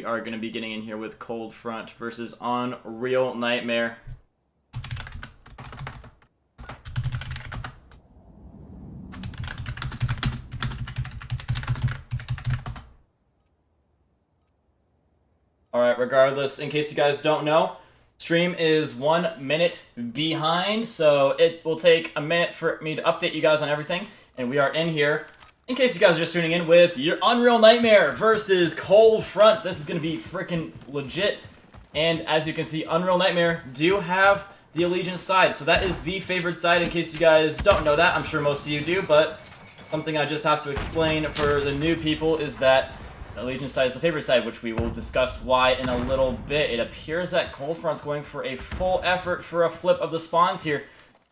we are going to be getting in here with Cold Front versus Unreal Nightmare. Alright, regardless, in case you guys don't know, stream is 1 minute behind, so it will take a minute for me to update you guys on everything. And we are in here, in case you guys are just tuning in, with your Unreal Nightmare versus Cold Front. This is going to be freaking legit. And as you can see, Unreal Nightmare do have the Allegiance side. So that is the favored side, in case you guys don't know that. I'm sure most of you do, but something I just have to explain for the new people is that Allegiance side is the favorite side, which we will discuss why in a little bit. It appears that Cold Front's going for a full effort for a flip of the spawns here.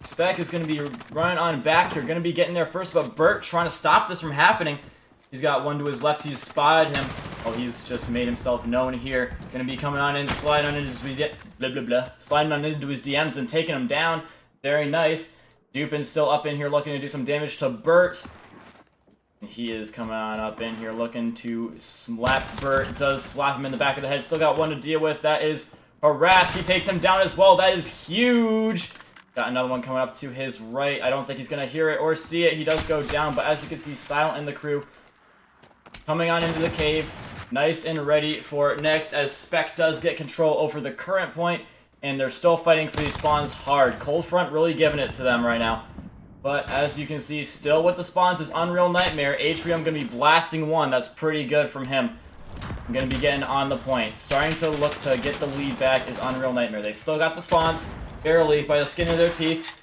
Spec is going to be running on back here, going to be getting there first, but Bert trying to stop this from happening. He's got one to his left, he's spotted him. Oh, he's just made himself known here. Going to be coming on in, sliding on into his, sliding on into his DMs and taking him down. Very nice. Dupin's still up in here looking to do some damage to Bert. He is coming on up in here looking to slap Bert. Does slap him in the back of the head. Still got one to deal with. That is Harass. He takes him down as well. That is huge. Got another one coming up to his right. I don't think he's going to hear it or see it. He does go down, but as you can see, Silent and the crew coming on into the cave. Nice and ready for next, as Spec does get control over the current point, and they're still fighting for these spawns hard. Cold Front really giving it to them right now. But as you can see, still with the spawns is Unreal Nightmare. Atrium going to be blasting one. That's pretty good from him. I'm going to be getting on the point. Starting to look to get the lead back is Unreal Nightmare. They've still got the spawns, barely, by the skin of their teeth.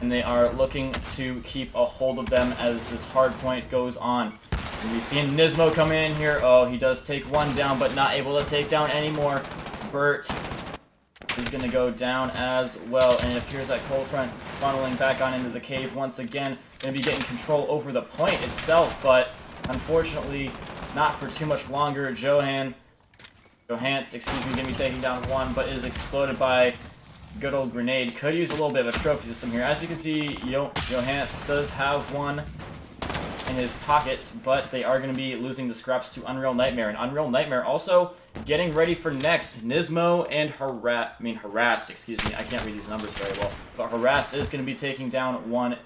And they are looking to keep a hold of them as this hard point goes on. And we've seen Nismo come in here. Oh, he does take one down, but not able to take down anymore. Bert is going to go down as well, and it appears that Cold Front funneling back on into the cave once again. Going to be getting control over the point itself, but unfortunately not for too much longer. Johans, going to be taking down one, but is exploded by good old grenade. Could use a little bit of a trophy system here. As you can see, Johans does have one in his pocket, but they are going to be losing the scraps to Unreal Nightmare. And Unreal Nightmare also getting ready for next. Nismo and Harassed, excuse me. I can't read these numbers very well. But Harassed is going to be taking down one.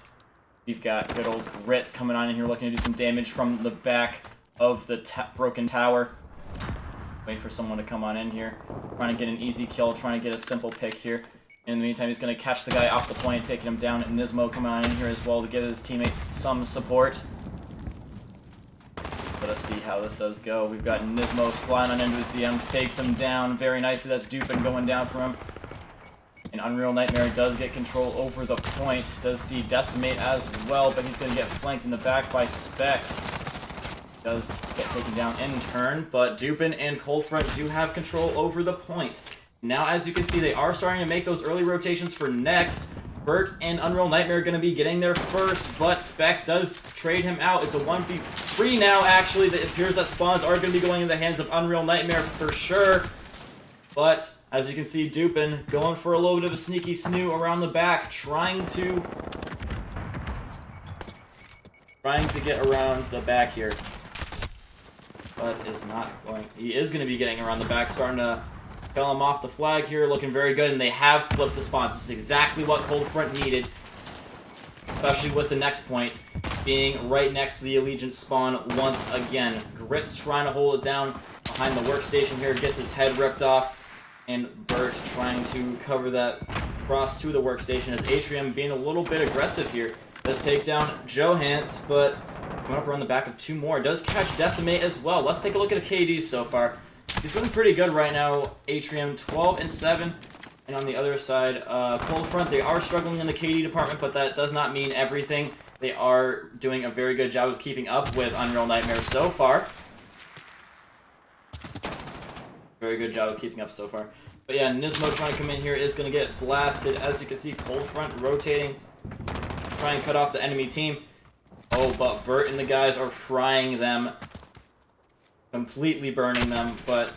We've got good old Grits coming on in here looking to do some damage from the back of the broken tower. Waiting for someone to come on in here. Trying to get an easy kill, trying to get a simple pick here. In the meantime, he's going to catch the guy off the point, taking him down. And Nismo coming on in here as well to give his teammates some support. Let us see how this does go. We've got Nismo sliding on into his DMs, takes him down very nicely. That's Dupin going down for him. And Unreal Nightmare does get control over the point. Does see Decimate as well, but he's going to get flanked in the back by Specs. Does get taken down in turn, but Dupin and Cold Front do have control over the point. Now, as you can see, they are starting to make those early rotations for next. Bert and Unreal Nightmare are going to be getting there first, but Specs does trade him out. It's a 1v3 now, actually. It appears that spawns are going to be going in the hands of Unreal Nightmare for sure. But, as you can see, Dupin going for a little bit of a sneaky snoo around the back, trying to get around the back here. But is not going. He is going to be getting around the back, starting to fell him off the flag here, looking very good, and they have flipped the spawns. This is exactly what Cold Front needed, especially with the next point being right next to the Allegiance spawn once again. Grit's trying to hold it down behind the workstation here, gets his head ripped off, and Bert trying to cover that cross to the workstation as Atrium being a little bit aggressive here. Does take down Johans, but going up around the back of two more. Does catch Decimate as well. Let's take a look at the KDs so far. He's doing pretty good right now. Atrium 12 and 7, and on the other side, Cold Front, they are struggling in the KD department, but that does not mean everything. They are doing a very good job of keeping up with Unreal Nightmare so far. Very good job of keeping up so far. But yeah, Nismo trying to come in here is going to get blasted. As you can see, Cold Front rotating, trying to cut off the enemy team. Oh, but Bert and the guys are frying them. Completely burning them, but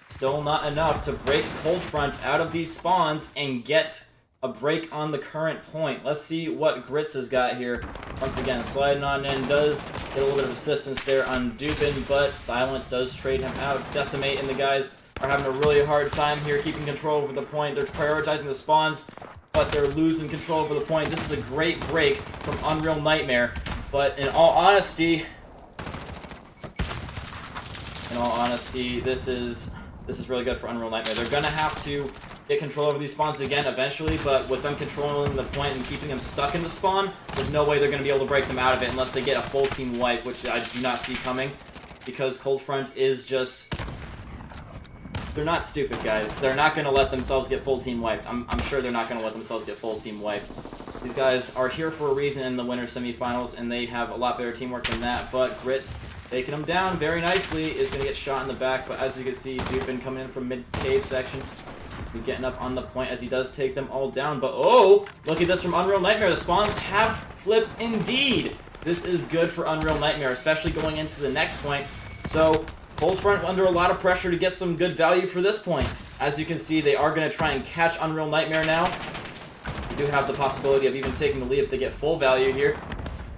still not enough to break Cold Front out of these spawns and get a break on the current point. Let's see what Grits has got here. Once again, sliding on in, does get a little bit of assistance there on Dupin, but Silent does trade him out. Decimate and the guys are having a really hard time here keeping control over the point. They're prioritizing the spawns, but they're losing control over the point. This is a great break from Unreal Nightmare, but in all honesty, this is really good for Unreal Nightmare. They're gonna have to get control over these spawns again eventually, but with them controlling the point and keeping them stuck in the spawn, there's no way they're gonna be able to break them out of it unless they get a full team wipe, which I do not see coming, because Cold Front is just... They're not stupid, guys. They're not gonna let themselves get full team wiped. I'm sure they're not gonna let themselves get full team wiped. These guys are here for a reason in the winter semifinals, and they have a lot better teamwork than that, but Grits taking him down very nicely, is going to get shot in the back, but as you can see, Dupin coming in from mid-cave section, getting up on the point as he does take them all down, but oh, look at this from Unreal Nightmare, the spawns have flipped indeed! This is good for Unreal Nightmare, especially going into the next point, so Cold Front under a lot of pressure to get some good value for this point. As you can see, they are going to try and catch Unreal Nightmare now. They do have the possibility of even taking the lead if they get full value here.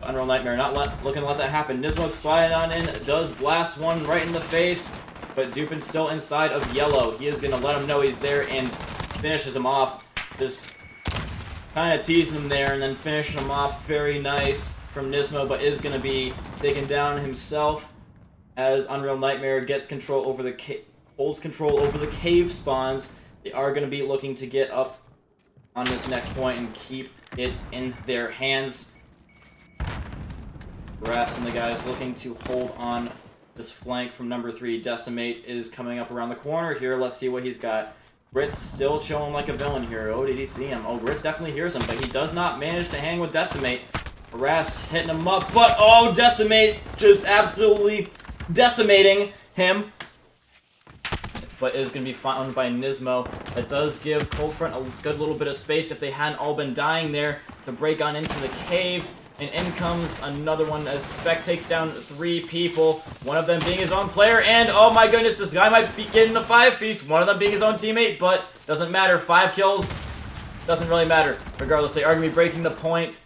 Unreal Nightmare not looking to let that happen. Nismo sliding on in, does blast one right in the face, but Dupin's still inside of yellow. He is going to let him know he's there and finishes him off. Just kind of teasing him there and then finishing him off. Very nice from Nismo, but is going to be taken down himself as Unreal Nightmare gets control over holds control over the cave spawns. They are going to be looking to get up on this next point and keep it in their hands. Refs and the guys looking to hold on this flank from number 3. Decimate is coming up around the corner here. Let's see what he's got. Grits still chilling like a villain here. Oh, did he see him? Oh, Grits definitely hears him, but he does not manage to hang with Decimate. Harass hitting him up, but oh, Decimate just absolutely decimating him. But is going to be found by Nismo. That does give Cold Front a good little bit of space if they hadn't all been dying there to break on into the cave. And in comes another one as Spec takes down 3 people, one of them being his own player, and oh my goodness, this guy might be getting the 5-piece, one of them being his own teammate, but doesn't matter, 5 kills, doesn't really matter. Regardless, they are going to be breaking the point,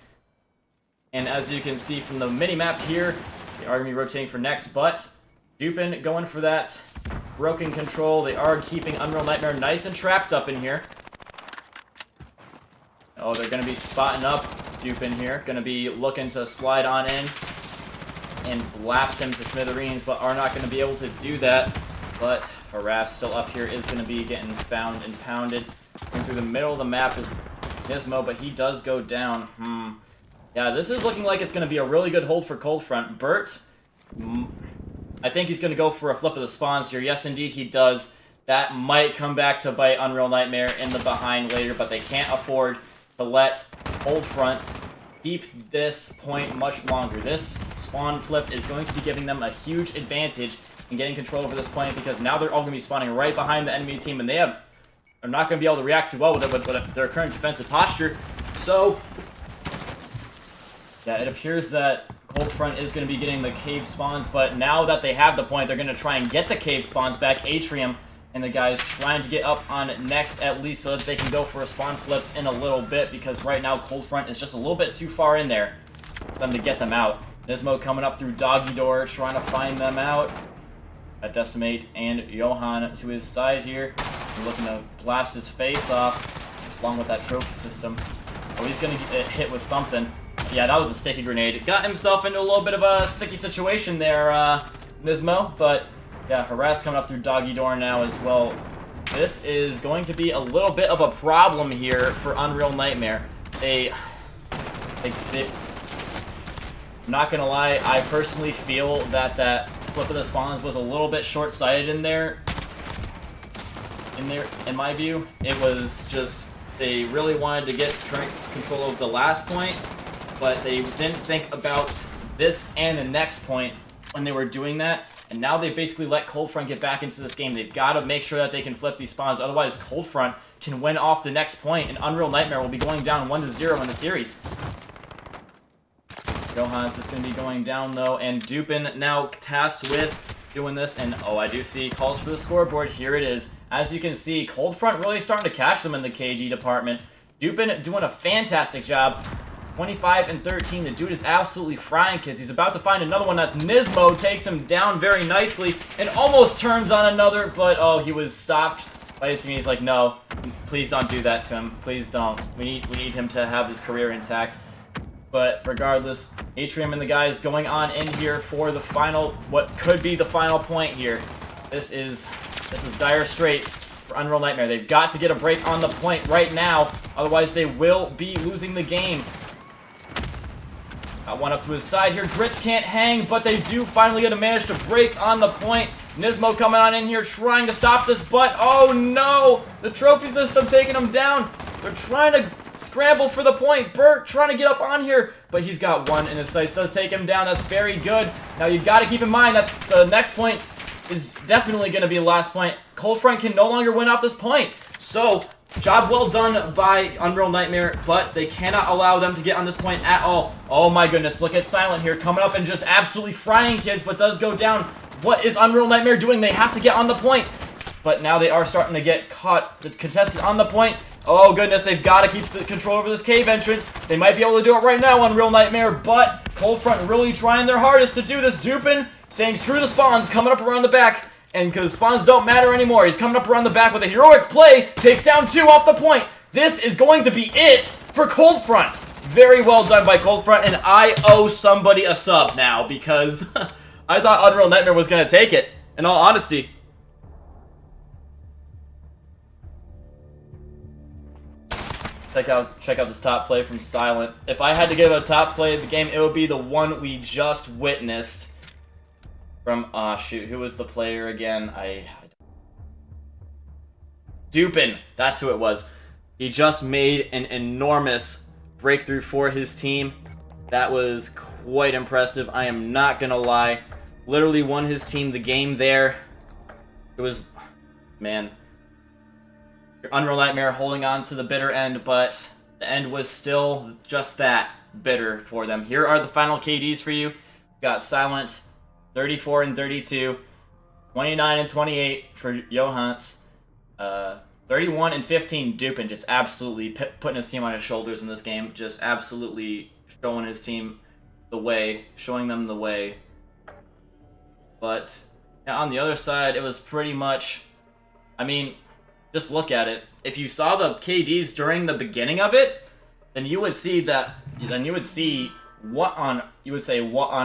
and as you can see from the mini-map here, they are going to be rotating for next, but Dupin going for that broken control. They are keeping Unreal Nightmare nice and trapped up in here. Oh, they're going to be spotting up Dupin here. Going to be looking to slide on in and blast him to smithereens, but are not going to be able to do that. But Harass still up here is going to be getting found and pounded. Going through the middle of the map is Nismo, but he does go down. Yeah, this is looking like it's going to be a really good hold for Cold Front. Burt, I think he's going to go for a flip of the spawns here. Yes, indeed, he does. That might come back to bite Unreal Nightmare in the behind later, but they can't afford to let Cold Front keep this point much longer. This spawn flip is going to be giving them a huge advantage in getting control over this point because now they're all going to be spawning right behind the enemy team, and are not going to be able to react too well with it with their current defensive posture. So, yeah, it appears that Cold Front is going to be getting the cave spawns, but now that they have the point, they're going to try and get the cave spawns back. Atrium and the guys trying to get up on next at least so that they can go for a spawn flip in a little bit because right now Cold Front is just a little bit too far in there for them to get them out. Nismo coming up through Doggy Door trying to find them out. A Decimate and Johan to his side here. He's looking to blast his face off along with that trophy system. Oh, he's going to get hit with something. Yeah, that was a sticky grenade. Got himself into a little bit of a sticky situation there, Nismo, but yeah, Harass coming up through Doggy Door now as well. This is going to be a little bit of a problem here for Unreal Nightmare. I'm not gonna lie, I personally feel that flip of the spawns was a little bit short-sighted in my view. It was just, they really wanted to get current control of the last point, but they didn't think about this and the next point when they were doing that. And now they basically let Cold Front get back into this game. They've got to make sure that they can flip these spawns. Otherwise, Cold Front can win off the next point, and Unreal Nightmare will be going down 1-0 in the series. Johans is going to be going down, though, and Dupin now tasked with doing this. And, oh, I do see calls for the scoreboard. Here it is. As you can see, Cold Front really starting to catch them in the KG department. Dupin doing a fantastic job. 25 and 13. The dude is absolutely frying kids. He's about to find another one. That's Nismo. Takes him down very nicely and almost turns on another, but oh, he was stopped by his team. He's like, no, please don't do that to him. Please don't. We need him to have his career intact. But regardless, Atrium and the guys going on in here for the final, what could be the final point here. This is dire straits for Unreal Nightmare. They've got to get a break on the point right now, otherwise they will be losing the game. Got one up to his side here. Grits can't hang, but they do finally get a manage to break on the point. Nismo coming on in here trying to stop this, but oh no! The trophy system taking him down. They're trying to scramble for the point. Burt trying to get up on here, but he's got one in his sights. Does take him down. That's very good. Now you've got to keep in mind that the next point is definitely going to be the last point. Coldfront can no longer win off this point. So, job well done by Unreal Nightmare, but they cannot allow them to get on this point at all. Oh my goodness, look at Silent here coming up and just absolutely frying kids, but does go down. What is Unreal Nightmare doing? They have to get on the point. But now they are starting to get caught, contested on the point. Oh goodness, they've got to keep the control over this cave entrance. They might be able to do it right now, Unreal Nightmare, but Coldfront really trying their hardest to do this. Dupin saying screw the spawns, coming up around the back. And because spawns don't matter anymore, he's coming up around the back with a heroic play, takes down two off the point. This is going to be it for Coldfront. Very well done by Coldfront, and I owe somebody a sub now because I thought Unreal Nightmare was going to take it, in all honesty. Check out this top play from Silent. If I had to give a top play of the game, it would be the one we just witnessed. From, shoot, who was the player again? Dupin, that's who it was. He just made an enormous breakthrough for his team. That was quite impressive, I am not gonna lie. Literally won his team the game there. It was, man. Unreal Nightmare holding on to the bitter end, but the end was still just that, bitter for them. Here are the final KDs for you. We got Silent, 34 and 32, 29 and 28 for Johans, 31 and 15 Dupin, just absolutely putting his team on his shoulders in this game, just absolutely showing his team the way, showing them the way. But yeah, on the other side, it was pretty much, I mean, just look at it. If you saw the KDs during the beginning of it, then you would see that, what on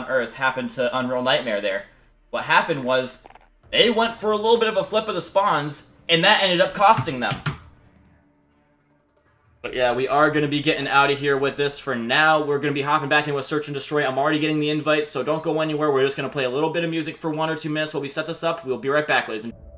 earth happened to Unreal Nightmare there. What happened was they went for a little bit of a flip of the spawns, and that ended up costing them. But yeah, we are going to be getting out of here with this for now. We're going to be hopping back into a Search and Destroy. I'm already getting the invites, so don't go anywhere. We're just going to play a little bit of music for 1 or 2 minutes while we set this up. We'll be right back, ladies and gentlemen.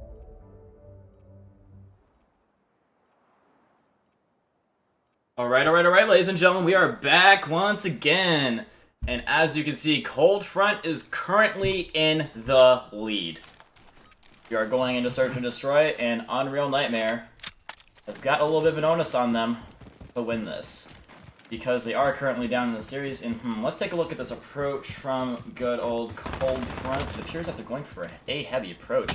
Alright, ladies and gentlemen, we are back once again. And as you can see, Coldfront is currently in the lead. We are going into Search and Destroy, and Unreal Nightmare has got a little bit of an onus on them to win this. Because they are currently down in the series, and let's take a look at this approach from good old Coldfront. It appears that they're going for a heavy approach.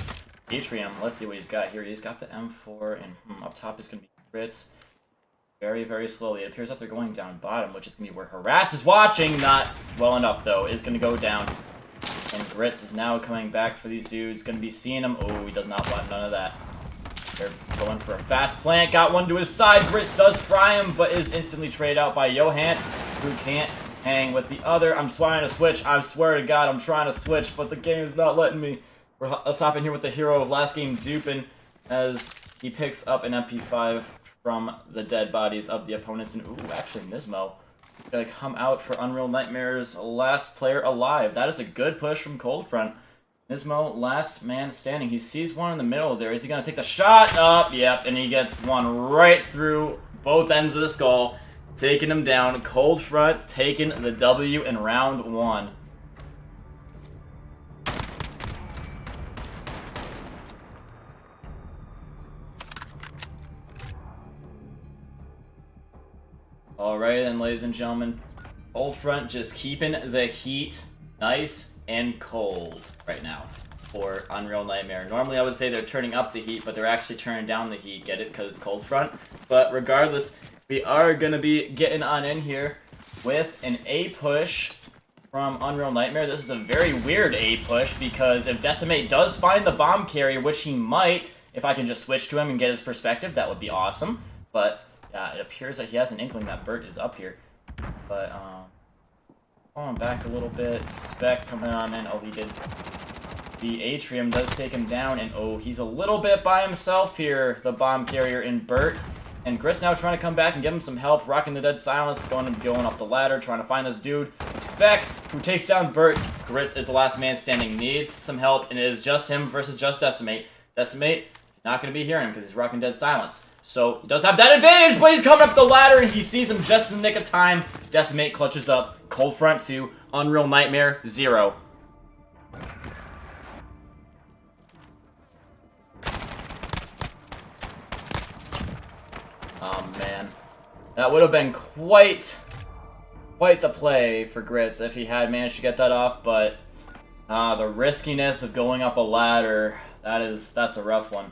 Atrium, let's see what he's got here. He's got the M4, and up top is going to be Grits. Very, very slowly. It appears that they're going down bottom, which is going to be where Harass is watching. Not well enough, though. Is going to go down. And Grits is now coming back for these dudes. Going to be seeing them. Oh, he does not want none of that. They're going for a fast plant. Got one to his side. Grits does fry him, but is instantly traded out by Johans, who can't hang with the other. I'm trying to switch. I swear to God, I'm trying to switch, but the game is not letting me. Let's hop in here with the hero of last game, Dupin, as he picks up an MP5 from the dead bodies of the opponents. And ooh, actually Nismo gonna come out for Unreal Nightmare's last player alive. That is a good push from Coldfront. Nismo, last man standing. He sees one in the middle there. Is he gonna take the shot? Up, yep, and he gets one right through both ends of the skull, taking him down. Coldfront taking the W in round 1. Alright then, ladies and gentlemen, Coldfront just keeping the heat nice and cold right now. for Unreal Nightmare. Normally I would say they're turning up the heat, but they're actually turning down the heat. Get it? Because it's cold front. But regardless, we are going to be getting on in here with an A push from Unreal Nightmare. This is a very weird A push because if Decimate does find the bomb carrier, which he might, if I can just switch to him and get his perspective, that would be awesome. But yeah, it appears that he has an inkling that Bert is up here. But falling back a little bit. Spec coming on in. Oh, he did. The Atrium does take him down, and oh, he's a little bit by himself here, the bomb carrier in Bert. And Gris now trying to come back and give him some help, rocking the Dead Silence, going up the ladder, trying to find this dude. Spec, who takes down Bert. Gris is the last man standing, needs some help, and it is just him versus just Decimate. Decimate, not going to be hearing him because he's rocking Dead Silence. So, he does have that advantage, but he's coming up the ladder, and he sees him just in the nick of time. Decimate clutches up. Cold Front 2, Unreal Nightmare 0. Oh, man. That would have been quite the play for Grits if he had managed to get that off, but the riskiness of going up a ladder, that's a rough one.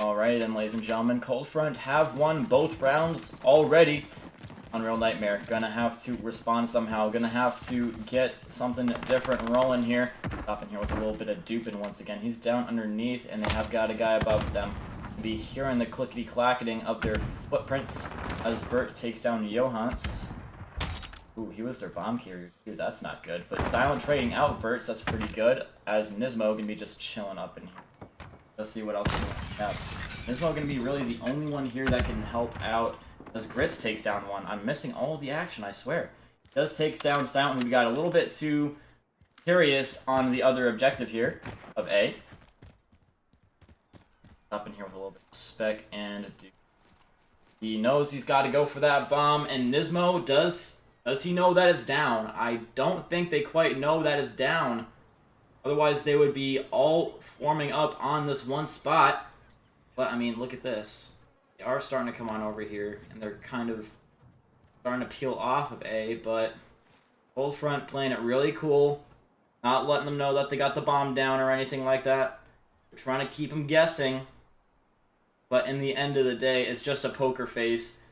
Alright, and ladies and gentlemen, Cold Front have won both rounds already. Unreal Nightmare gonna have to respond somehow, gonna have to get something different rolling here. Stopping here with a little bit of duping once again. He's down underneath, and they have got a guy above them. Be hearing the clickety-clacketing of their footprints as Bert takes down Johans. Ooh, he was their bomb carrier. Dude, that's not good. But silent trading out Bert's, that's pretty good. As Nismo gonna be just chilling up in here. Let's see what else we have. Nismo gonna be really the only one here that can help out as Grits takes down one. I'm missing all of the action, I swear. Does take down Silent, who we got a little bit too curious on the other objective here of A. Up in here with a little bit of Spec and he knows he's got to go for that bomb. And Nismo, does he know that it's down? I don't think they quite know that it's down. Otherwise, they would be all forming up on this one spot. But, I mean, look at this. They are starting to come on over here, and they're kind of starting to peel off of A, but Cold Front playing it really cool, not letting them know that they got the bomb down or anything like that. They're trying to keep them guessing, but in the end of the day, it's just a poker face,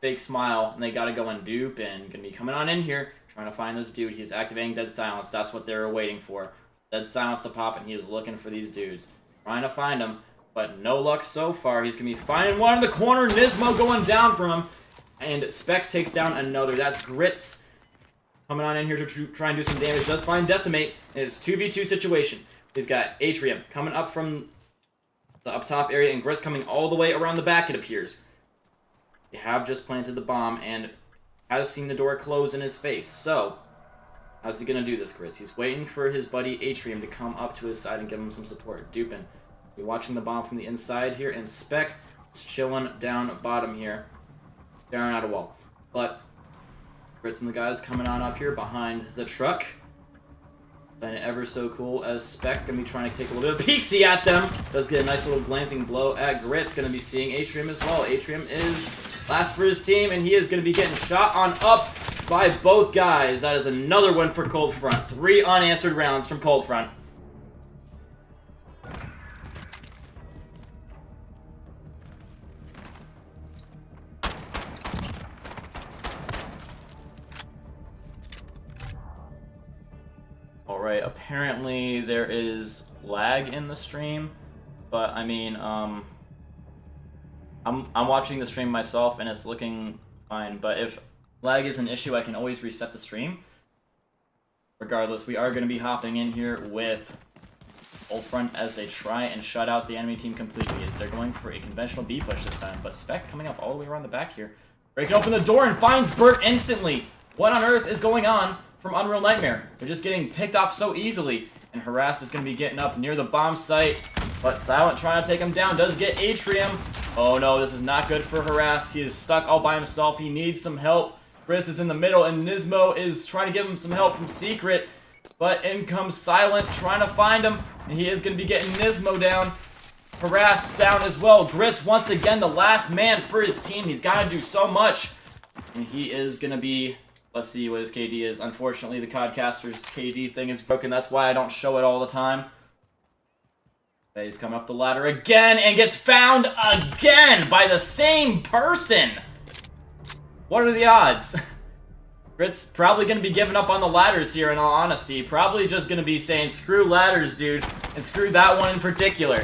fake smile, and they gotta go and dupe and gonna be coming on in here, trying to find this dude. He's activating Dead Silence. That's what they were waiting for. Dead Silence to pop, and he is looking for these dudes. Trying to find them, but no luck so far. He's going to be finding one in the corner. Nismo going down from him. And Spec takes down another. That's Grits coming on in here to try and do some damage. Does find Decimate. And it's 2v2 situation. We've got Atrium coming up from the up top area, and Grits coming all the way around the back, it appears. They have just planted the bomb and has seen the door close in his face. So, how's he going to do this, Grits? He's waiting for his buddy Atrium to come up to his side and give him some support. Dupin. You're watching the bomb from the inside here, and Spec is chilling down bottom here, staring at a wall. But Grits and the guys coming on up here behind the truck. Playing it ever so cool as Spec gonna be trying to take a little bit of peeksy at them. Does get a nice little glancing blow at Grits. Gonna be seeing Atrium as well. Atrium is last for his team, and he is gonna be getting shot on up by both guys. That is another win for Cold Front. 3 unanswered rounds from Cold Front. Alright, apparently there is lag in the stream, but I mean, I'm watching the stream myself and it's looking fine, but if lag is an issue, I can always reset the stream. Regardless, we are going to be hopping in here with Cold Front as they try and shut out the enemy team completely. They're going for a conventional B push this time, but Spec coming up all the way around the back here. Breaking open the door and finds Bert instantly. What on earth is going on from Unreal Nightmare? They're just getting picked off so easily. And Harassed is going to be getting up near the bomb site. But Silent trying to take him down. Does get Atrium. Oh no, this is not good for Harassed. He is stuck all by himself. He needs some help. Grizz is in the middle, and Nismo is trying to give him some help from Secret. But in comes Silent, trying to find him. And he is going to be getting Nismo down. Harassed down as well. Grizz, once again, the last man for his team. He's got to do so much. And he is going to be Let's see what his KD is. Unfortunately, the Codcaster's KD thing is broken. That's why I don't show it all the time. He's coming up the ladder again and gets found again by the same person. What are the odds? Grit's probably going to be giving up on the ladders here, in all honesty. Probably just going to be saying, screw ladders, dude, and screw that one in particular.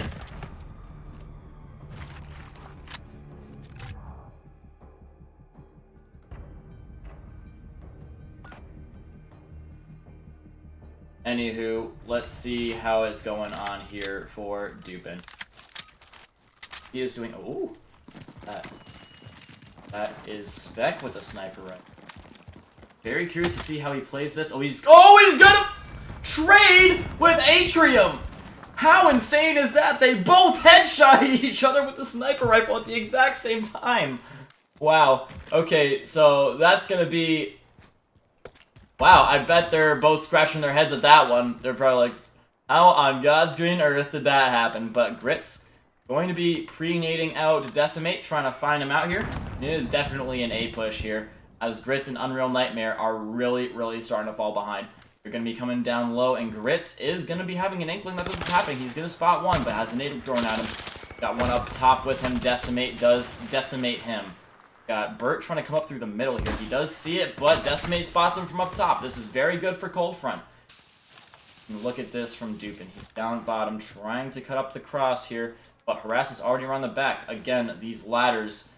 Anywho, let's see how it's going on here for Dupin. He is doing... Ooh. That is Spec with a sniper rifle. Very curious to see how he plays this. Oh, he's gonna trade with Atrium! How insane is that? They both headshotted each other with the sniper rifle at the exact same time. Wow. Okay, so that's gonna be... Wow, I bet they're both scratching their heads at that one. They're probably like, how on God's green earth did that happen? But Grit's going to be pre-nading out Decimate, trying to find him out here. It is definitely an A push here, as Grits and Unreal Nightmare are really, really starting to fall behind. They're going to be coming down low, and Grits is going to be having an inkling that this is happening. He's going to spot one, but has a nade thrown at him. Got one up top with him. Decimate does decimate him. Got Burt trying to come up through the middle here. He does see it, but Decimate spots him from up top. This is very good for Cold Front. And look at this from Dupin. He's down bottom, trying to cut up the cross here, but Harass is already around the back. Again, these ladders.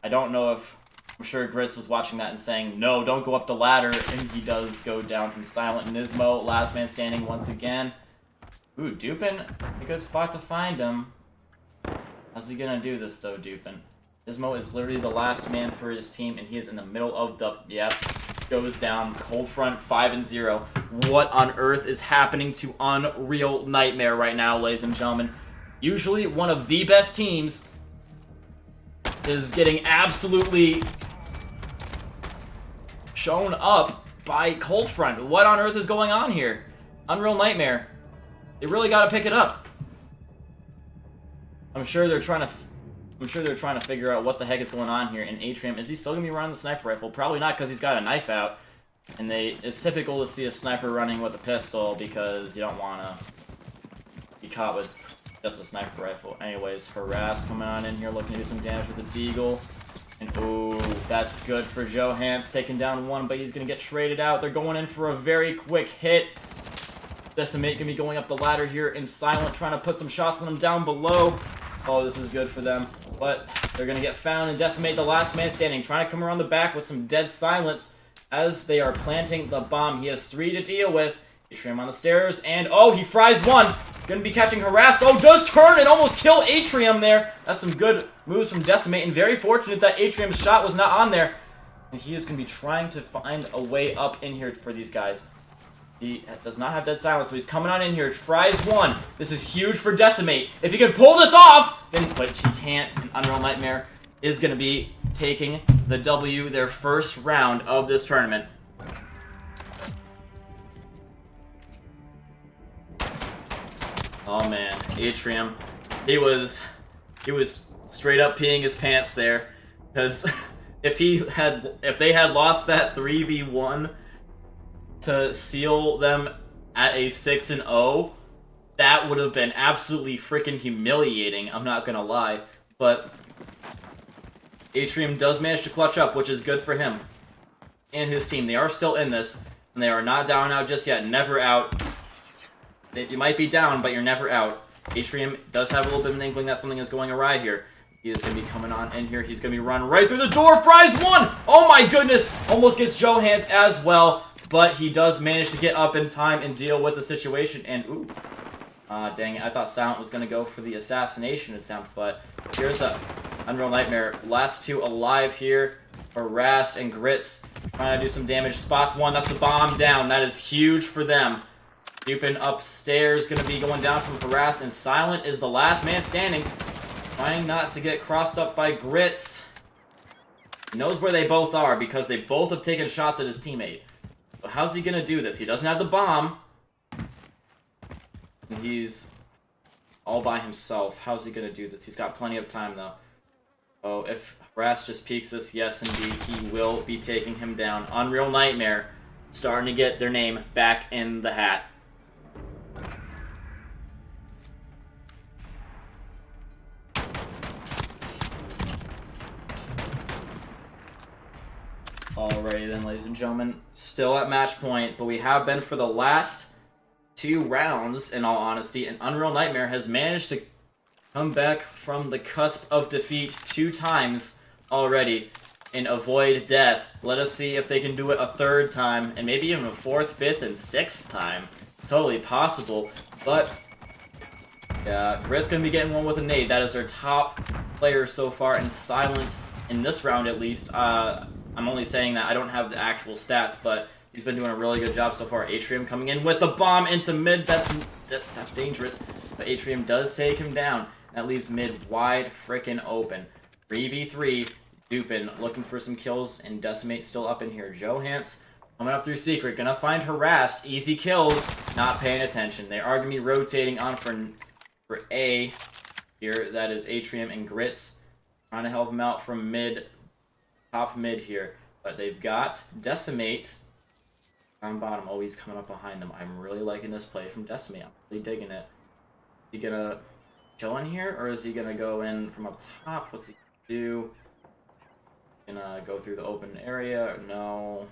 I don't know if... I'm sure Grits was watching that and saying, no, don't go up the ladder, and he does go down from Silent. Nismo, last man standing once again. Ooh, Dupin, a good spot to find him. How's he gonna do this, though, Dupin? Nismo is literally the last man for his team, and he is in the middle of the... Yep, goes down. Cold Front 5-0. What on earth is happening to Unreal Nightmare right now, ladies and gentlemen? Usually one of the best teams is getting absolutely shown up by Cold Front. What on earth is going on here? Unreal Nightmare. They really got to pick it up. I'm sure they're trying to figure out what the heck is going on here. And Atrium, is he still gonna be running the sniper rifle? Probably not, because he's got a knife out. And it's typical to see a sniper running with a pistol because you don't want to be caught with just a sniper rifle. Anyways, Harass coming on in here, looking to do some damage with the Deagle. And ooh, that's good for Johans, taking down one, but he's gonna get traded out. They're going in for a very quick hit. Decimate gonna be going up the ladder here in Silent, trying to put some shots on him down below. Oh, this is good for them. But they're going to get found and Decimate, the last man standing, trying to come around the back with some dead silence as they are planting the bomb. He has 3 to deal with. Atrium on the stairs, and oh, he fries one. Going to be catching Harassed. Oh, does turn and almost kill Atrium there. That's some good moves from Decimate, and very fortunate that Atrium's shot was not on there. And he is going to be trying to find a way up in here for these guys. He does not have dead silence, so he's coming on in here, tries one. This is huge for Decimate. If he can pull this off, then, but he can't, and Unreal Nightmare is going to be taking the W, their first round of this tournament. Oh man, Atrium, he was straight up peeing his pants there, because if they had lost that 3v1 to seal them at a 6-0, that would have been absolutely freaking humiliating, I'm not gonna lie. But Atrium does manage to clutch up, which is good for him and his team. They are still in this, and they are not down out just yet, never out. You might be down, but you're never out. Atrium does have a little bit of an inkling that something is going awry here. He is going to be coming on in here. He's going to be running right through the door. Fries one! Oh my goodness! Almost gets Johans as well. But he does manage to get up in time and deal with the situation. And, ooh. Dang it. I thought Silent was going to go for the assassination attempt. But here's a Unreal Nightmare. Last 2 alive here. Harass and Grits trying to do some damage. Spots one. That's the bomb down. That is huge for them. Dupin upstairs. Going to be going down from Harass. And Silent is the last man standing. Trying not to get crossed up by Grits. He knows where they both are because they both have taken shots at his teammate. But how's he gonna do this? He doesn't have the bomb. And he's all by himself. How's he gonna do this? He's got plenty of time, though. Oh, if Harass just peeks this, yes indeed, he will be taking him down. Unreal Nightmare starting to get their name back in the hat. Alrighty then, ladies and gentlemen. Still at match point, but we have been for the last 2 rounds, in all honesty, and Unreal Nightmare has managed to come back from the cusp of defeat 2 times already and avoid death. Let us see if they can do it a 3rd time, and maybe even a 4th, 5th, and 6th time. It's totally possible, but yeah, Grit's gonna be getting one with a nade. That is their top player so far, and Silent in this round at least. I'm only saying that, I don't have the actual stats, but he's been doing a really good job so far. Atrium coming in with the bomb into mid. That's dangerous, but Atrium does take him down. That leaves mid wide frickin' open. 3v3, Dupin looking for some kills, and Decimate still up in here. Johans coming up through Secret, gonna find Harassed. Easy kills, not paying attention. They are gonna be rotating on for A here. That is Atrium and Grits trying to help him out from mid, top mid here. But they've got Decimate on bottom. Oh, he's coming up behind them. I'm really liking this play from Decimate. I'm really digging it. Is he gonna chill in here, or is he gonna go in from up top? What's he gonna do? Gonna go through the open area? No.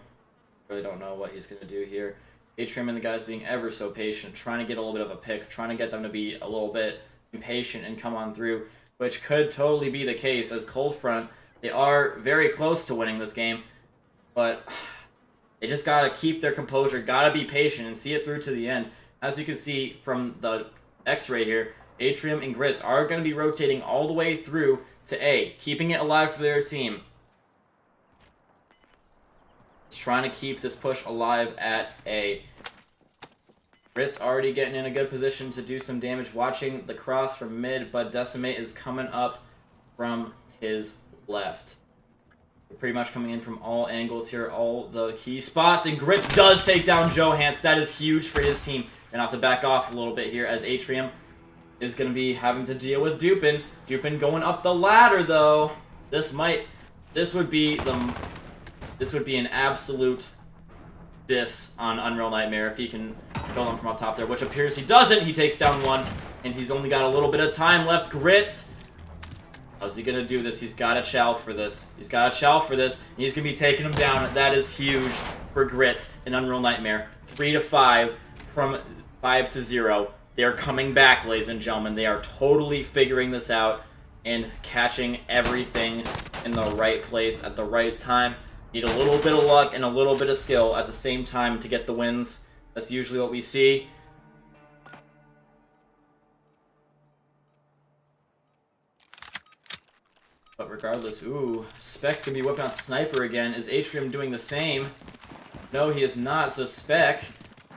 Really don't know what he's gonna do here. Atrium and the guys being ever so patient, trying to get a little bit of a pick, trying to get them to be a little bit impatient and come on through, which could totally be the case, as Cold Front, they are very close to winning this game, but they just gotta keep their composure, gotta be patient, and see it through to the end. As you can see from the X-ray here, Atrium and Grits are going to be rotating all the way through to A, keeping it alive for their team. Just trying to keep this push alive at A. Grits already getting in a good position to do some damage, watching the cross from mid, but Decimate is coming up from his left. We're pretty much coming in from all angles here, all the key spots, and Grits does take down Johans. That is huge for his team. Gonna have to back off a little bit here, as Atrium is going to be having to deal with Dupin. Dupin going up the ladder, though. This would be an absolute diss on Unreal Nightmare if he can kill him from up top there, which appears he doesn't. He takes down one, and he's only got a little bit of time left. Grits, how's he going to do this? He's got to chow for this. He's got to chow for this. He's going to be taking him down. That is huge for Grits in Unreal Nightmare. 3-5 from 5-0. They are coming back, ladies and gentlemen. They are totally figuring this out and catching everything in the right place at the right time. Need a little bit of luck and a little bit of skill at the same time to get the wins. That's usually what we see. But regardless, ooh, Spec can be whipping out the sniper again. Is Atrium doing the same? No, he is not. So Spec,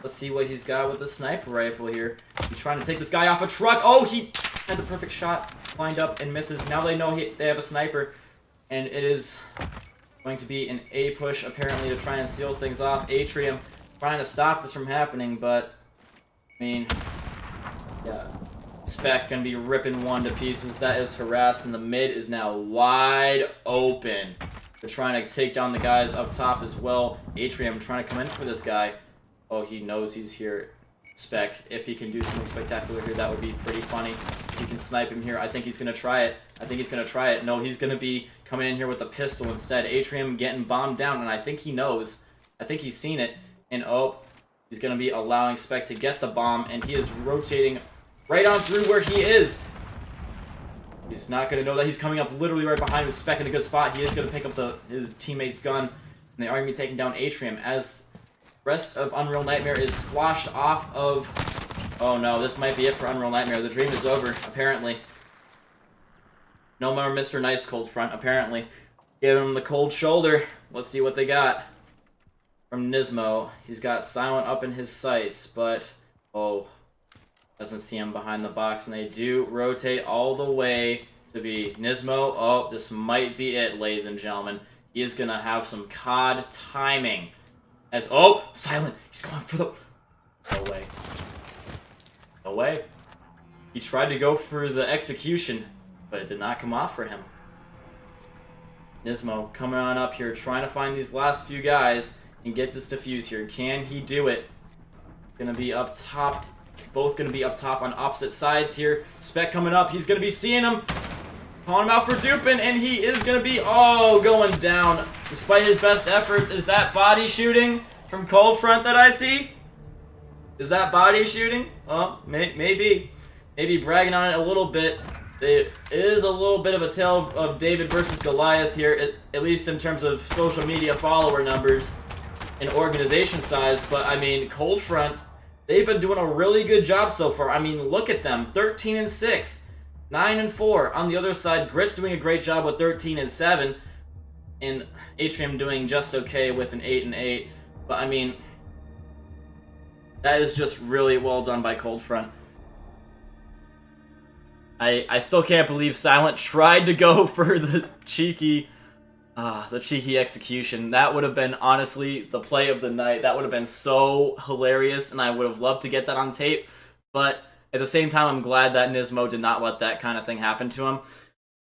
let's see what he's got with the sniper rifle here. He's trying to take this guy off a truck. Oh, he had the perfect shot lined up and misses. Now they know they have a sniper. And it is going to be an A push, apparently, to try and seal things off. Atrium trying to stop this from happening, but, I mean, yeah. Spec gonna be ripping one to pieces. That is harassed, and the mid is now wide open. They're trying to take down the guys up top as well. Atrium trying to come in for this guy. Oh, he knows he's here. Spec, if he can do something spectacular here, that would be pretty funny. If he can snipe him here, I think he's going to try it. No, he's going to be coming in here with a pistol instead. Atrium getting bombed down, and I think he knows. I think he's seen it. And oh, he's going to be allowing Spec to get the bomb, and he is rotating right on through where he is. He's not going to know that he's coming up literally right behind him. Spec in a good spot. He is going to pick up his teammate's gun, and they are going to be taking down Atrium as rest of Unreal Nightmare is squashed off of... Oh no, this might be it for Unreal Nightmare. The dream is over, apparently. No more Mr. Nice Cold Front, apparently. Give him the cold shoulder. Let's see what they got from Nismo. He's got Silent up in his sights, but... Oh, doesn't see him behind the box, and they do rotate all the way to be Nismo. Oh, this might be it, ladies and gentlemen. He is going to have some COD timing. As, oh, Silent, he's going for the... No way. No way. He tried to go for the execution, but it did not come off for him. Nismo coming on up here, trying to find these last few guys and get this defuse here. Can he do it? Gonna be up top. Both gonna be up top on opposite sides here. Spec coming up. He's gonna be seeing him. Calling him out for duping, and he is gonna be, going down. Despite his best efforts, is that body shooting from Cold Front that I see? Is that body shooting? Oh, maybe. Maybe bragging on it a little bit. It is a little bit of a tale of David versus Goliath here, at least in terms of social media follower numbers and organization size. But, I mean, Cold Front, they've been doing a really good job so far. I mean, look at them. 13-6. 9-4. On the other side, Grit's doing a great job with 13-7. And Atrium doing just okay with an 8-8. But, I mean, that is just really well done by Cold Front. I still can't believe Silent tried to go for the cheeky execution. That would have been, honestly, the play of the night. That would have been so hilarious, and I would have loved to get that on tape. But at the same time, I'm glad that Nismo did not let that kind of thing happen to him.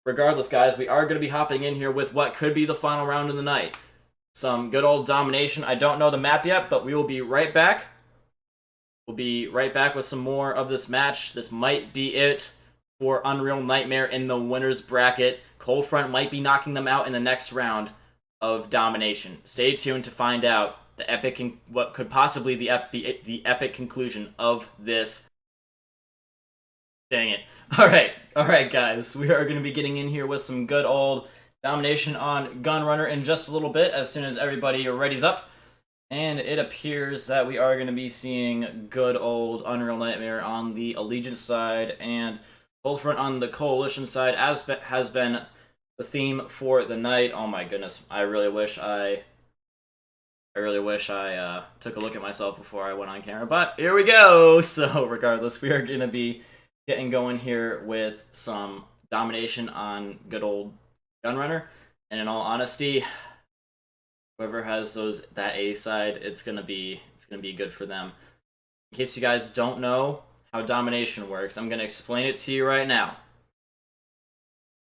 Regardless, guys, we are going to be hopping in here with what could be the final round of the night. Some good old domination. I don't know the map yet, but we will be right back. We'll be right back with some more of this match. This might be it for Unreal Nightmare in the winner's bracket. Cold Front might be knocking them out in the next round of domination. Stay tuned to find out the epic, what could possibly be the epic conclusion of this. Dang it. Alright guys, we are going to be getting in here with some good old domination on Gunrunner in just a little bit, as soon as everybody readies up. And it appears that we are going to be seeing good old Unreal Nightmare on the Allegiance side, and Cold Front on the Coalition side, as has been the theme for the night. Oh my goodness, I really wish I took a look at myself before I went on camera, but here we go! So regardless, we are going to be getting going here with some domination on good old Gunrunner, and in all honesty, whoever has that A side, it's gonna be good for them. In case you guys don't know how domination works, I'm gonna explain it to you right now.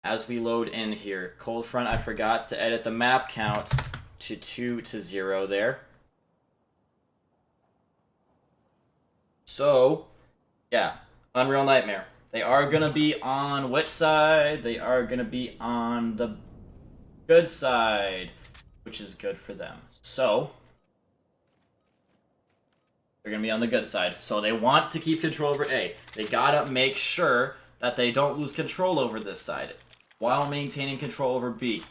As we load in here, Cold Front, I forgot to edit the map count to 2-0 there. So, yeah, Unreal Nightmare. They are gonna be on which side? They are gonna be on the good side, which is good for them. So, they're going to be on the good side. So they want to keep control over A. They got to make sure that they don't lose control over this side while maintaining control over B.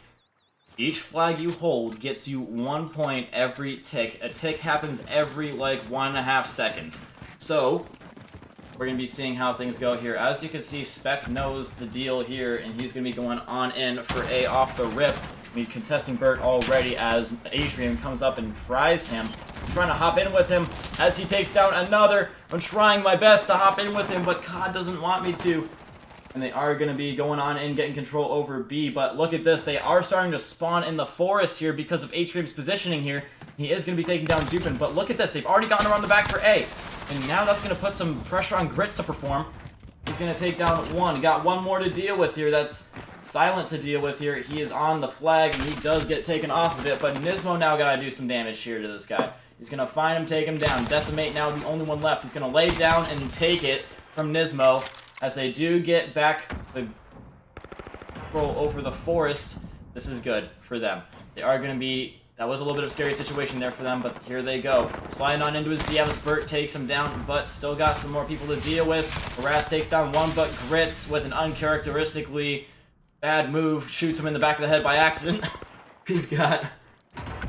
Each flag you hold gets you 1 point every tick. A tick happens every, 1.5 seconds. So, we're going to be seeing how things go here. As you can see, Spec knows the deal here, and he's going to be going on in for A off the rip. We're contesting Bert already as Adrian comes up and fries him. I'm trying to hop in with him as he takes down another. I'm trying my best to hop in with him, but COD doesn't want me to. And they are going to be going on in, getting control over B. But look at this. They are starting to spawn in the forest here because of Atrium's positioning here. He is going to be taking down Dupin. But look at this. They've already gotten around the back for A. And now that's going to put some pressure on Grits to perform. He's going to take down one. Got one more to deal with here. That's Silent to deal with here. He is on the flag, and he does get taken off of it, but Nismo now got to do some damage here to this guy. He's going to find him, take him down. Decimate now the only one left. He's going to lay down and take it from Nismo as they do get back the control over the forest. This is good for them. They are going to be... That was a little bit of a scary situation there for them, but here they go. Sliding on into his DMs, Bert takes him down, but still got some more people to deal with. Harass takes down one, but Grits with an uncharacteristically bad move shoots him in the back of the head by accident. We've got...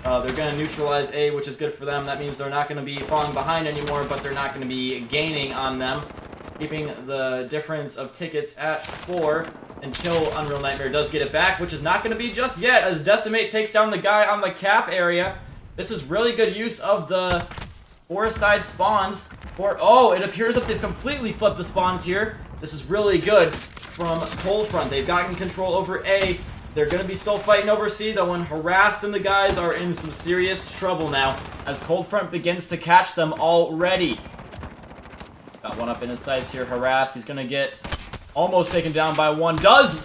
they're going to neutralize A, which is good for them. That means they're not going to be falling behind anymore, but they're not going to be gaining on them. Keeping the difference of tickets at 4 until Unreal Nightmare does get it back, which is not going to be just yet, as Decimate takes down the guy on the cap area. This is really good use of the forest side spawns. Oh, it appears that they've completely flipped the spawns here. This is really good from Cold Front. They've gotten control over A. They're going to be still fighting over C, though, when Harassed and the guys are in some serious trouble now, as Cold Front begins to catch them already. Got one up in his sights here, Harassed. He's going to get almost taken down by one. Does...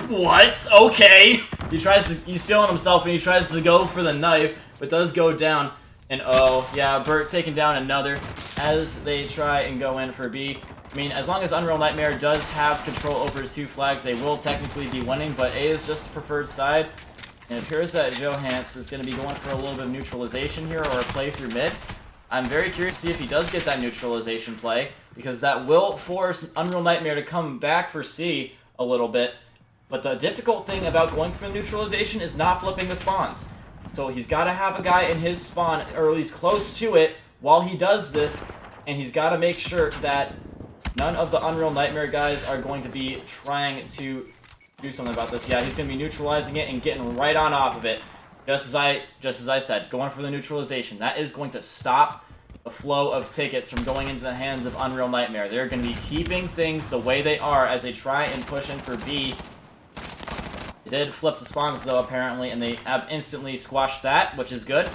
What? Okay. he's feeling himself and he tries to go for the knife, but does go down. And oh, yeah, Burt taking down another as they try and go in for B. I mean, as long as Unreal Nightmare does have control over 2 flags, they will technically be winning, but A is just the preferred side. And it appears that Johans is going to be going for a little bit of neutralization here, or a play through mid. I'm very curious to see if he does get that neutralization play, because that will force Unreal Nightmare to come back for C a little bit. But the difficult thing about going for the neutralization is not flipping the spawns. So he's got to have a guy in his spawn, or at least close to it, while he does this, and he's got to make sure that none of the Unreal Nightmare guys are going to be trying to do something about this. Yeah, he's going to be neutralizing it and getting right on off of it. Just as I said, going for the neutralization. That is going to stop the flow of tickets from going into the hands of Unreal Nightmare. They're going to be keeping things the way they are as they try and push in for B. They did flip the spawns, though, apparently, and they have instantly squashed that, which is good.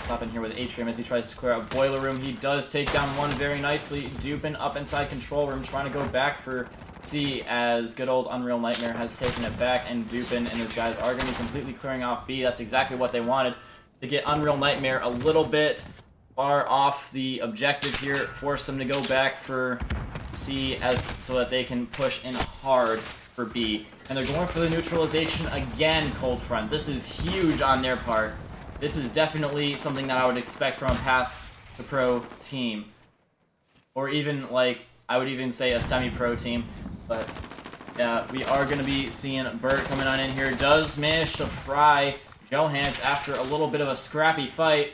Up in here with Atrium as he tries to clear out Boiler Room. He does take down one very nicely. Dupin up inside Control Room, trying to go back for C as good old Unreal Nightmare has taken it back, and Dupin and his guys are going to be completely clearing off B. That's exactly what they wanted, to get Unreal Nightmare a little bit far off the objective here, force them to go back for C so that they can push in hard for B. And they're going for the neutralization again, Cold Front. This is huge on their part. This is definitely something that I would expect from a Path to Pro team. Or even, like, I would even say a semi-pro team. But, yeah, we are going to be seeing Burt coming on in here. Does manage to fry Johans after a little bit of a scrappy fight.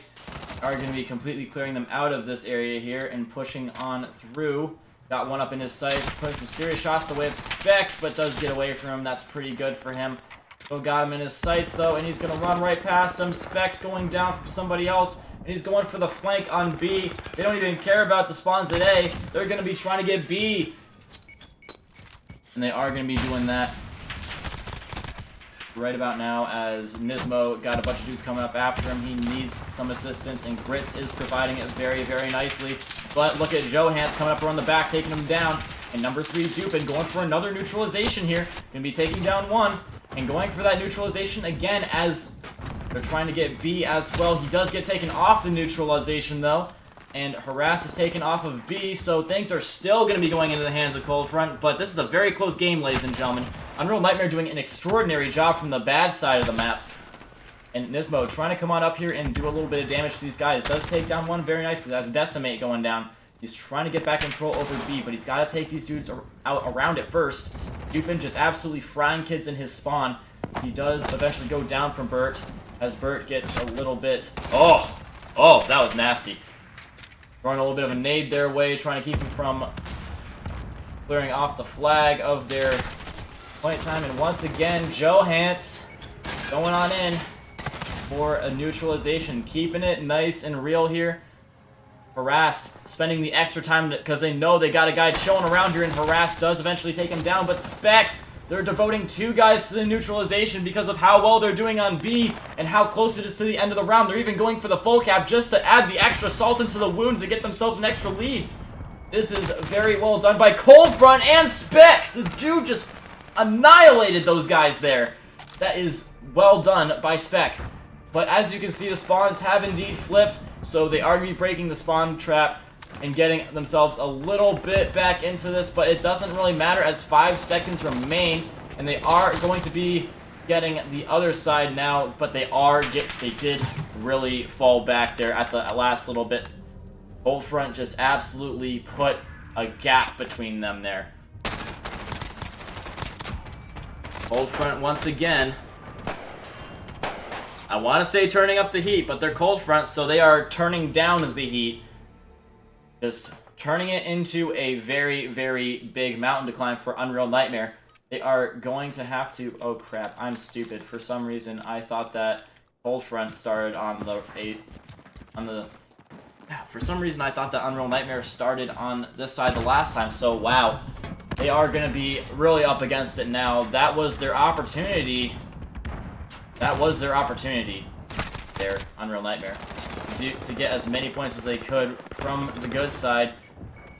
Are going to be completely clearing them out of this area here and pushing on through. Got one up in his sights, putting some serious shots the way of Specs, but does get away from him. That's pretty good for him. Still got him in his sights, though, and he's going to run right past him. Specs going down from somebody else, and he's going for the flank on B. They don't even care about the spawns at A. They're going to be trying to get B. And they are going to be doing that right about now, as Nismo got a bunch of dudes coming up after him. He needs some assistance, and Grits is providing it very, very nicely. But look at Johans coming up around the back, taking him down. And number 3, Dupin, going for another neutralization here. Going to be taking down one, and going for that neutralization again as they're trying to get B as well. He does get taken off the neutralization, though. And Harass is taken off of B, so things are still going to be going into the hands of Cold Front. But this is a very close game, ladies and gentlemen. Unreal Nightmare doing an extraordinary job from the bad side of the map. And Nismo trying to come on up here and do a little bit of damage to these guys. Does take down one very nicely. That's Decimate going down. He's trying to get back control over B, but he's got to take these dudes out around it first. Dupin just absolutely frying kids in his spawn. He does eventually go down from Burt, as Burt gets a little bit... Oh, that was nasty. Throwing a little bit of a nade their way, trying to keep him from clearing off the flag of their point time. And once again, Johans going on in for a neutralization. Keeping it nice and real here. Harassed, spending the extra time because they know they got a guy chilling around here, and Harassed does eventually take him down. But Specs, they're devoting 2 guys to the neutralization because of how well they're doing on B and how close it is to the end of the round. They're even going for the full cap just to add the extra salt into the wounds to get themselves an extra lead. This is very well done by Cold Front and Spec. The dude just annihilated those guys there. That is well done by Spec. But as you can see, the spawns have indeed flipped, so they are going to be breaking the spawn trap and getting themselves a little bit back into this, but it doesn't really matter as 5 seconds remain, and they are going to be getting the other side now, but they did really fall back there at the last little bit. Cold Front just absolutely put a gap between them there. Cold Front once again, I want to say turning up the heat, but they're Cold Front, so they are turning down the heat. Just turning it into a very, very big mountain to climb for Unreal Nightmare. They are going to have to... Oh, crap. I'm stupid. For some reason, I thought that Cold Front started on the... For some reason, I thought that Unreal Nightmare started on this side the last time. So, wow. They are going to be really up against it now. That was their opportunity. That was their opportunity there, Unreal Nightmare, to get as many points as they could from the good side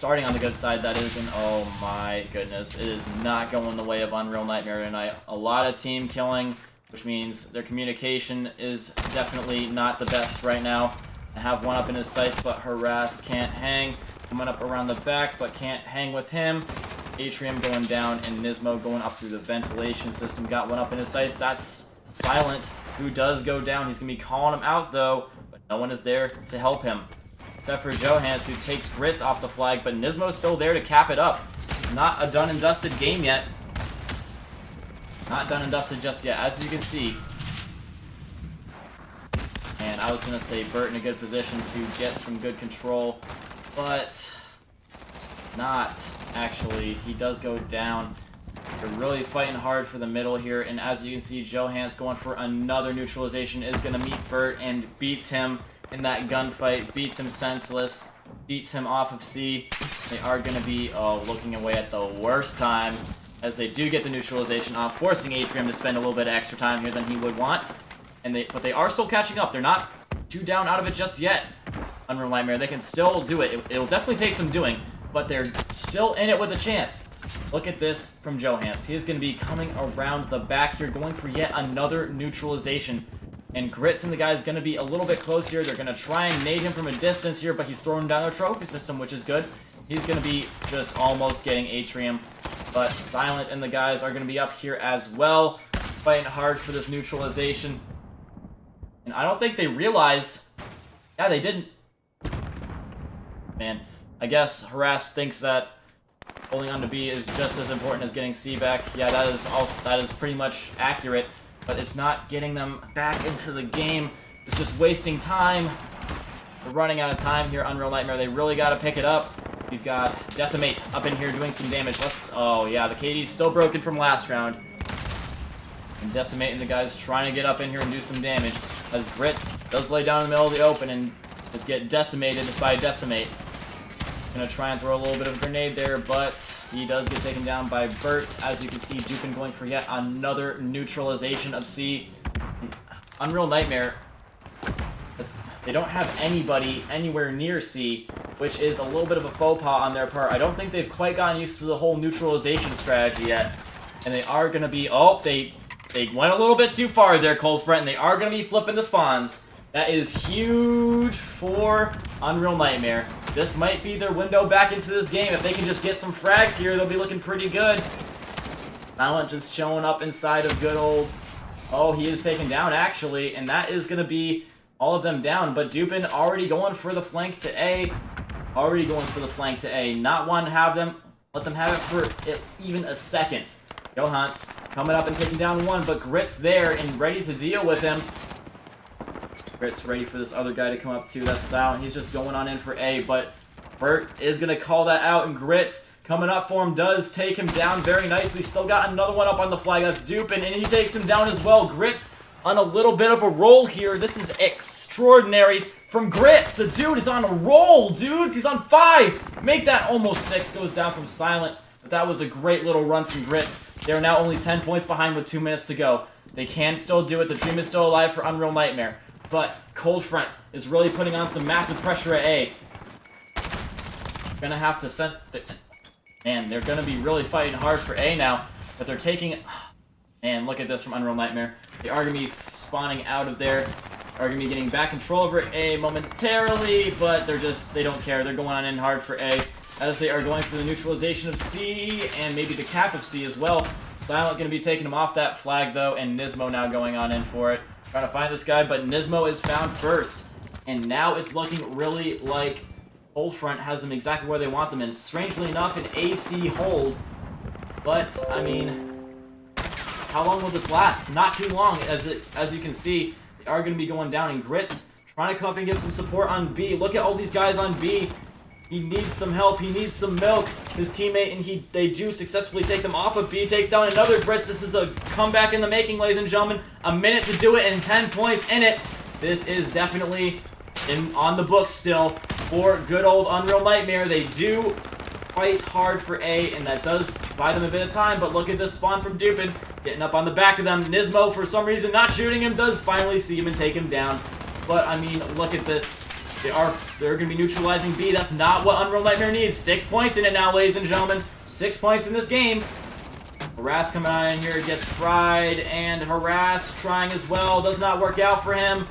starting on the good side, that is, and oh my goodness, it is not going the way of Unreal Nightmare tonight. A lot of team killing, which means their communication is definitely not the best right now. I have one up in his sights, but Harassed can't hang. Coming up around the back, but can't hang with him. Atrium going down, and Nismo going up through the ventilation system. Got one up in his sights. That's Silent, who does go down. He's going to be calling him out, though, but no one is there to help him. Except for Johans, who takes Grits off the flag, but Nismo's still there to cap it up. This is not a done and dusted game yet. Not done and dusted just yet, as you can see. And I was going to say Burt in a good position to get some good control, but not actually. He does go down. They're really fighting hard for the middle here, and as you can see, Johans going for another neutralization, is going to meet Burt and beats him in that gunfight, beats him senseless, beats him off of C. They are going to be looking away at the worst time, as they do get the neutralization off, forcing Atrium to spend a little bit of extra time here than he would want. But they are still catching up. They're not too down out of it just yet. Unreal Nightmare, they can still do it. It'll definitely take some doing, but they're still in it with a chance. Look at this from Johans. He is going to be coming around the back here, going for yet another neutralization. And Grits and the guy is going to be a little bit close here. They're going to try and nade him from a distance here, but he's throwing down their trophy system, which is good. He's going to be just almost getting Atrium. But Silent and the guys are going to be up here as well, fighting hard for this neutralization. And I don't think they realize... Yeah, they didn't. Man, I guess Harass thinks that holding on to B is just as important as getting C back. Yeah, that is pretty much accurate. But it's not getting them back into the game. It's just wasting time. We're running out of time here, Unreal Nightmare. They really got to pick it up. We've got Decimate up in here doing some damage. Oh, yeah, the KD's still broken from last round. And Decimate and the guys trying to get up in here and do some damage. As Grits does lay down in the middle of the open and just get decimated by Decimate. Gonna try and throw a little bit of a grenade there, but he does get taken down by Burt. As you can see, Dupin going for yet another neutralization of C. Unreal Nightmare, they don't have anybody anywhere near C, which is a little bit of a faux pas on their part. I don't think they've quite gotten used to the whole neutralization strategy yet. And they are gonna be, they went a little bit too far there, Cold Front, and they are gonna be flipping the spawns. That is huge for Unreal Nightmare. This might be their window back into this game. If they can just get some frags here, they'll be looking pretty good. Silent just showing up inside of good old... Oh, he is taken down, actually, and that is going to be all of them down. But Dupin already going for the flank to A. Already going for the flank to A. Not one to have them. Let them have it for even a second. Johans coming up and taking down one, but Grits there and ready to deal with him. Grits ready for this other guy to come up too. That's Silent. He's just going on in for A, but Burt is going to call that out, and Grits coming up for him does take him down very nicely. Still got another one up on the flag. That's Dupin, and he takes him down as well. Grits on a little bit of a roll here. This is extraordinary from Grits. The dude is on a roll, dudes. He's on 5. Make that almost 6. Goes down from Silent, but that was a great little run from Grits. They are now only 10 points behind with 2 minutes to go. They can still do it. The dream is still alive for Unreal Nightmare. But Cold Front is really putting on some massive pressure at A. Gonna have to send... Man, they're gonna be really fighting hard for A now. But they're taking... Man, look at this from Unreal Nightmare. They are gonna be spawning out of there. Are gonna be getting back control over A momentarily, but they don't care. They're going on in hard for A, as they are going for the neutralization of C, and maybe the cap of C as well. Silent gonna be taking him off that flag, though, and Nismo now going on in for it. Trying to find this guy, but Nismo is found first. And now it's looking really like Cold Front has them exactly where they want them. And strangely enough, an AC hold. But, I mean, how long will this last? Not too long, as you can see. They are going to be going down, and Grits trying to come up and give some support on B. Look at all these guys on B. He needs some help. He needs some milk. His teammate, and they do successfully take them off of B. Takes down another Grits. This is a comeback in the making, ladies and gentlemen. A minute to do it and 10 points in it. This is definitely on the books still for good old Unreal Nightmare. They do fight hard for A, and that does buy them a bit of time. But look at this spawn from Dupin. Getting up on the back of them. Nismo, for some reason, not shooting him, does finally see him and take him down. But, I mean, look at this. They're going to be neutralizing B. That's not what Unreal Nightmare needs. 6 points in it now, ladies and gentlemen. 6 points in this game. Harass coming on in here, gets fried, and Harass trying as well. Does not work out for him.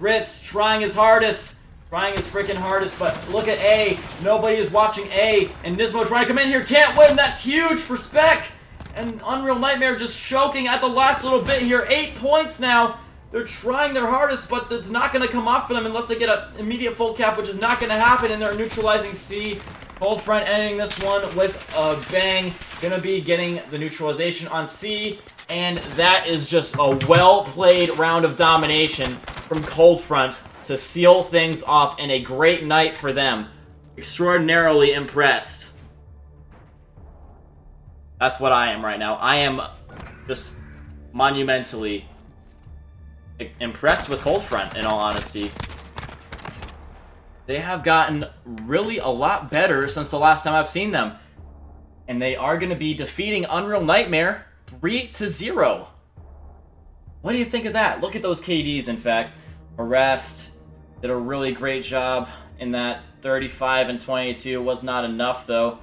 Ritz trying his hardest. Trying his freaking hardest, but look at A. Nobody is watching A. And Nismo trying to come in here. Can't win. That's huge for Spec. And Unreal Nightmare just choking at the last little bit here. 8 points now. They're trying their hardest, but it's not going to come off for them unless they get an immediate full cap, which is not going to happen, and they're neutralizing C. Cold Front ending this one with a bang. Going to be getting the neutralization on C, and that is just a well-played round of domination from Cold Front to seal things off, and a great night for them. Extraordinarily impressed. That's what I am right now. I am just monumentally impressed with Cold Front, in all honesty. They have gotten really a lot better since the last time I've seen them. And they are going to be defeating Unreal Nightmare 3-0. What do you think of that? Look at those KDs, in fact. Harassed did a really great job in that 35 and 22. Was not enough, though.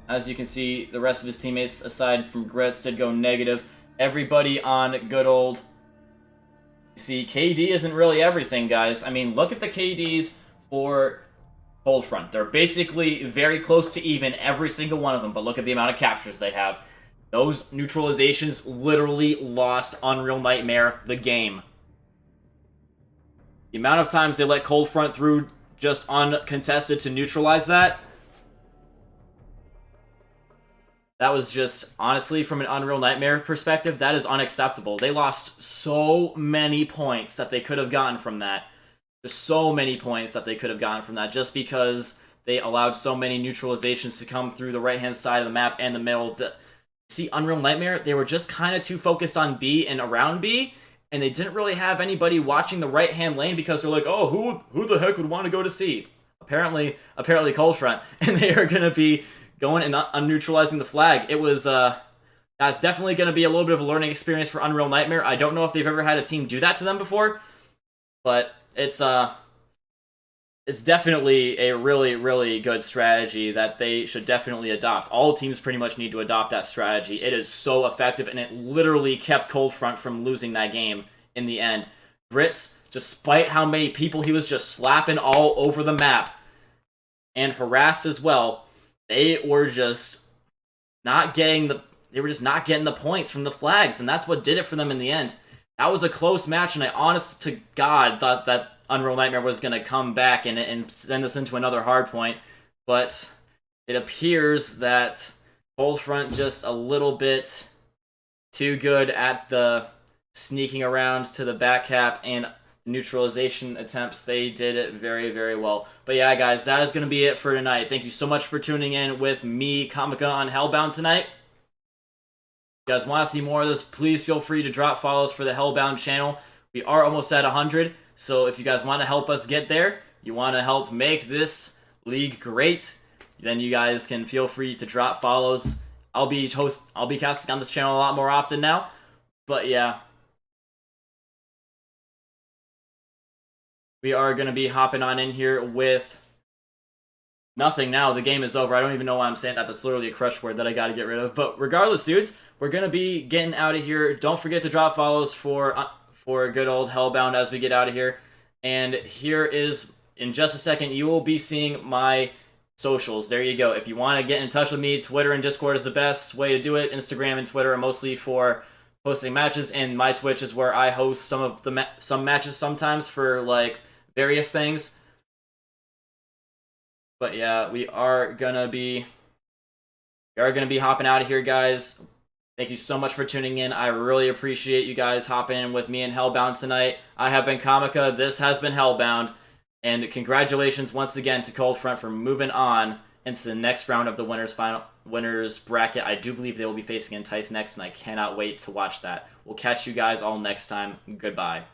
As you can see, the rest of his teammates, aside from Grits, did go negative. Everybody on good old... See, KD isn't really everything, guys. I mean, look at the KDs for Cold Front. They're basically very close to even, every single one of them, but look at the amount of captures they have. Those neutralizations literally lost Unreal Nightmare the game. The amount of times they let Cold Front through just uncontested to neutralize that, that was just, honestly, from an Unreal Nightmare perspective, that is unacceptable. They lost so many points that they could have gotten from that. There's so many points that they could have gotten from that just because they allowed so many neutralizations to come through the right-hand side of the map and the middle. See, Unreal Nightmare, they were just kind of too focused on B and around B, and they didn't really have anybody watching the right-hand lane because they're like, oh, who the heck would want to go to C? Apparently Cold Front, and they are going to be going and unneutralizing the flag. It was, that's definitely going to be a little bit of a learning experience for Unreal Nightmare. I don't know if they've ever had a team do that to them before, but it's definitely a really, really good strategy that they should definitely adopt. All teams pretty much need to adopt that strategy. It is so effective, and it literally kept Cold Front from losing that game in the end. Grits, despite how many people he was just slapping all over the map, and harassed as well, they were just not getting the points from the flags, and that's what did it for them in the end. That was a close match, and I honest to God thought that Unreal Nightmare was going to come back and send us into another hard point, but it appears that Cold Front just a little bit too good at the sneaking around to the back cap and neutralization attempts. They did it very, very well. But yeah, guys, that is going to be it for tonight. Thank you so much for tuning in with me, Comica, on HellBound tonight. If you guys want to see more of this, please feel free to drop follows for the HellBound channel. We are almost at 100, so if you guys want to help us get there, you want to help make this league great, then you guys can feel free to drop follows. I'll be casting on this channel a lot more often now, but yeah. We are going to be hopping on in here with nothing now. The game is over. I don't even know why I'm saying that. That's literally a crush word that I got to get rid of. But regardless, dudes, we're going to be getting out of here. Don't forget to drop follows for good old HellBound as we get out of here. And here is, in just a second, you will be seeing my socials. There you go. If you want to get in touch with me, Twitter and Discord is the best way to do it. Instagram and Twitter are mostly for posting matches, and my Twitch is where I host some matches sometimes for like various things. But yeah, we are gonna be hopping out of here, guys. Thank you so much for tuning in. I really appreciate you guys hopping in with me in HellBound tonight. I have been Comica. This has been HellBound. And congratulations once again to Cold Front for moving on into the next round of the winners bracket. I do believe they will be facing Entice next, and I cannot wait to watch that. We'll catch you guys all next time. Goodbye.